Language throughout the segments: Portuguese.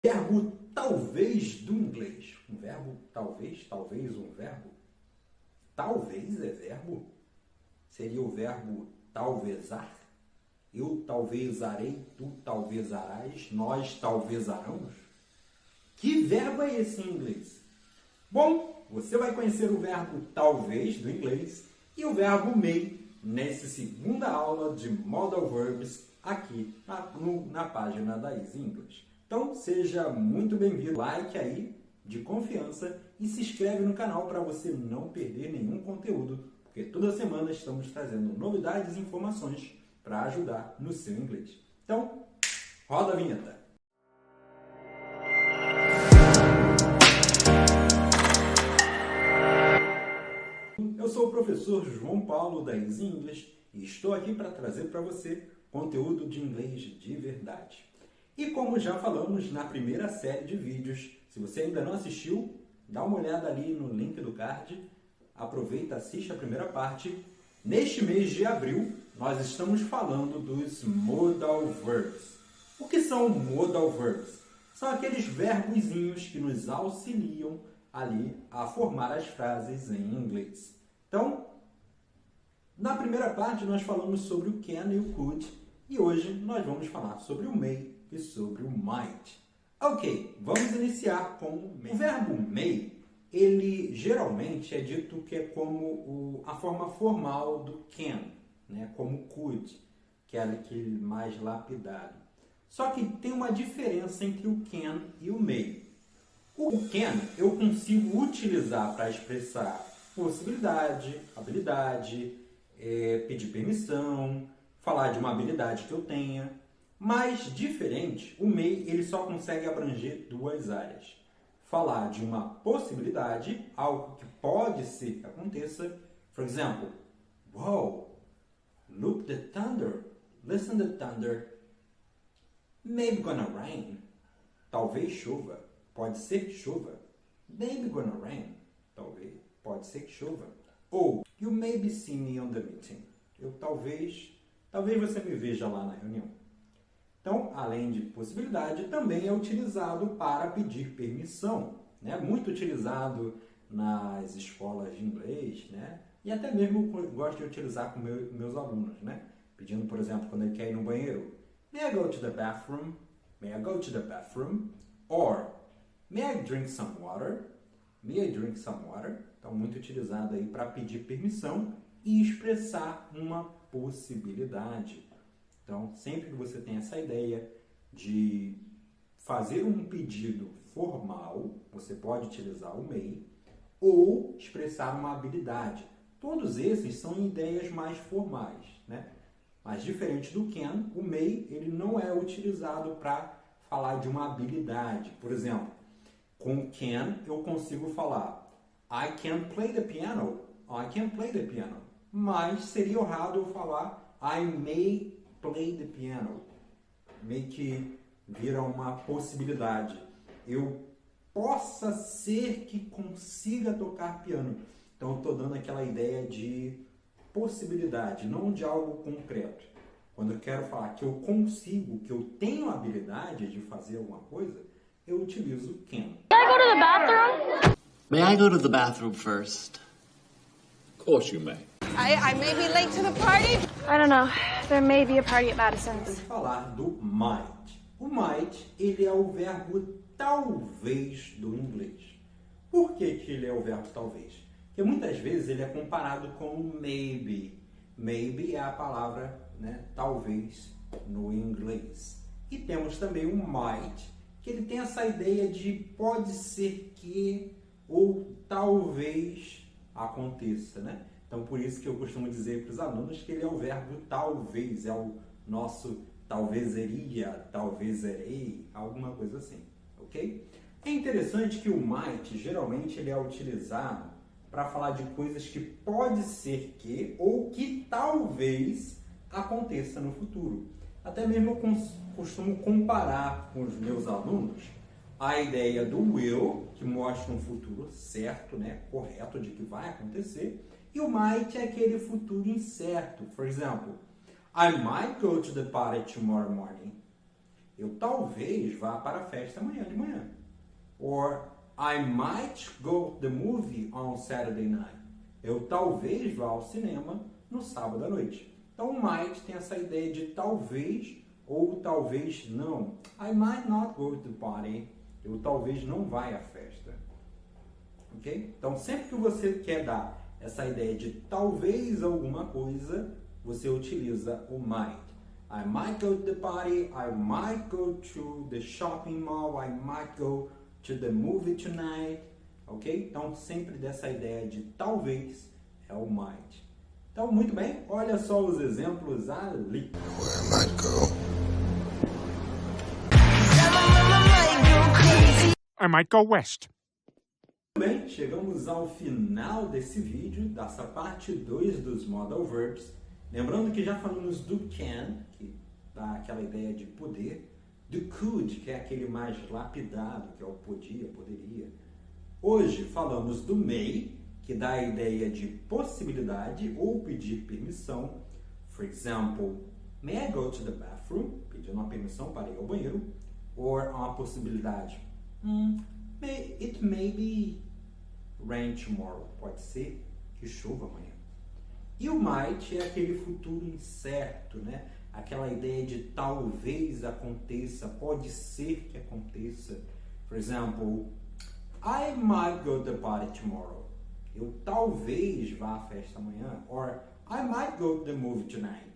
Verbo talvez do inglês. Um verbo talvez um verbo. Talvez é verbo? Seria o verbo talvezar? Eu talvez arei, tu talvez arás, nós talvez aramos? Que verbo é esse em inglês? Bom, você vai conhecer o verbo talvez do inglês e o verbo may nessa segunda aula de Modal Verbs aqui na página da Easy English. Então, seja muito bem-vindo. Like aí de confiança e se inscreve no canal para você não perder nenhum conteúdo, porque toda semana estamos trazendo novidades e informações para ajudar no seu inglês. Então, roda a vinheta! Eu sou o professor João Paulo da Easy English e estou aqui para trazer para você conteúdo de inglês de verdade. E como já falamos na primeira série de vídeos, se você ainda não assistiu, dá uma olhada ali no link do card, aproveita, assiste a primeira parte. Neste mês de abril, nós estamos falando dos Modal Verbs. O que são Modal Verbs? São aqueles verbozinhos que nos auxiliam ali a formar as frases em inglês. Então, na primeira parte nós falamos sobre o can e o could, e hoje nós vamos falar sobre o may e sobre o might. Ok, vamos iniciar com o may. O verbo may, ele geralmente é dito que é como a forma formal do can, né? Como could, que é aquele mais lapidado. Só que tem uma diferença entre o can e o may. O can eu consigo utilizar para expressar possibilidade, habilidade, pedir permissão, falar de uma habilidade que eu tenha. Mas, diferente, o may ele só consegue abranger duas áreas. Falar de uma possibilidade, algo que pode ser que aconteça. For example, wow, look the thunder, listen the thunder, maybe gonna rain, talvez chova, pode ser que chova, maybe gonna rain, talvez, pode ser que chova. Ou, you maybe see me on the meeting, eu talvez você me veja lá na reunião. Então, além de possibilidade, também é utilizado para pedir permissão, né? Muito utilizado nas escolas de inglês, né? E até mesmo gosto de utilizar com meus alunos, né? Pedindo, por exemplo, quando ele quer ir no banheiro, may I go to the bathroom? May I go to the bathroom? Or, may I drink some water? May I drink some water? Então, muito utilizado aí para pedir permissão e expressar uma possibilidade. Então, sempre que você tem essa ideia de fazer um pedido formal, você pode utilizar o may, ou expressar uma habilidade. Todos esses são ideias mais formais, né? Mas diferente do can, o may ele não é utilizado para falar de uma habilidade. Por exemplo, com o can eu consigo falar I can play the piano, I can play the piano. Mas seria errado eu falar I may play the piano, meio que vira uma possibilidade. Eu possa ser que consiga tocar piano. Então, eu estou dando aquela ideia de possibilidade, não de algo concreto. Quando eu quero falar que eu consigo, que eu tenho a habilidade de fazer alguma coisa, eu utilizo can. Can I go to the bathroom? May I go to the bathroom first? Of course you may. I may be late to the party. I don't know. There may be a party at Madison's. Vamos falar do might. O might, ele é o verbo talvez do inglês. Por que ele é o verbo talvez? Porque muitas vezes ele é comparado com maybe. Maybe é a palavra, né, talvez no inglês. E temos também o might, que ele tem essa ideia de pode ser que ou talvez aconteça, né? Então, por isso que eu costumo dizer para os alunos que ele é o verbo talvez, é o nosso talvez iria, talvez erei, alguma coisa assim, ok? É interessante que o might, geralmente, ele é utilizado para falar de coisas que pode ser que ou que talvez aconteça no futuro. Até mesmo eu costumo comparar com os meus alunos a ideia do will, que mostra um futuro certo, né, correto, de que vai acontecer, e o might é aquele futuro incerto. For example, I might go to the party tomorrow morning. Eu talvez vá para a festa amanhã de manhã. Or I might go to the movie on Saturday night. Eu talvez vá ao cinema no sábado à noite. Então, might tem essa ideia de talvez ou talvez não. I might not go to the party. Eu talvez não vá à festa. Ok? Então, sempre que você quer dar essa ideia de talvez alguma coisa, você utiliza o might. I might go to the party. I might go to the shopping mall. I might go to the movie tonight. Ok? Então, sempre dessa ideia de talvez é o might. Então, muito bem. Olha só os exemplos ali. Where I might go. I might go west. Muito bem, chegamos ao final desse vídeo, dessa parte 2 dos modal verbs. Lembrando que já falamos do can, que dá aquela ideia de poder, do could, que é aquele mais lapidado, que é o podia, poderia. Hoje falamos do may, que dá a ideia de possibilidade ou pedir permissão. For example, may I go to the bathroom? Pedindo uma permissão para ir ao banheiro. Or uma possibilidade. It may be rain tomorrow. Pode ser que chova amanhã. E o might é aquele futuro incerto, né? Aquela ideia de talvez aconteça, pode ser que aconteça. For example, I might go to the party tomorrow. Eu talvez vá à festa amanhã. Or I might go to the movie tonight.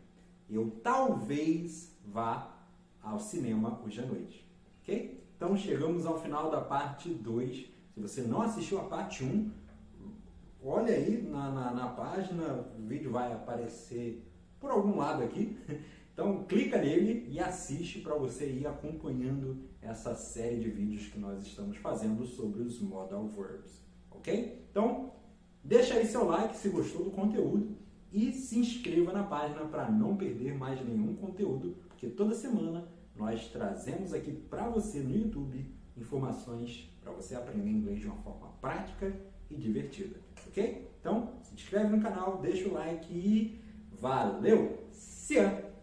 Eu talvez vá ao cinema hoje à noite. Ok? Então chegamos ao final da parte 2. Se você não assistiu a parte 1, olha aí na página, o vídeo vai aparecer por algum lado aqui. Então clica nele e assiste para você ir acompanhando essa série de vídeos que nós estamos fazendo sobre os modal verbs. Ok? Então deixa aí seu like se gostou do conteúdo e se inscreva na página para não perder mais nenhum conteúdo, porque toda semana nós trazemos aqui para você no YouTube informações para você aprender inglês de uma forma prática e divertida, ok? Então, se inscreve no canal, deixa o like e valeu! See ya!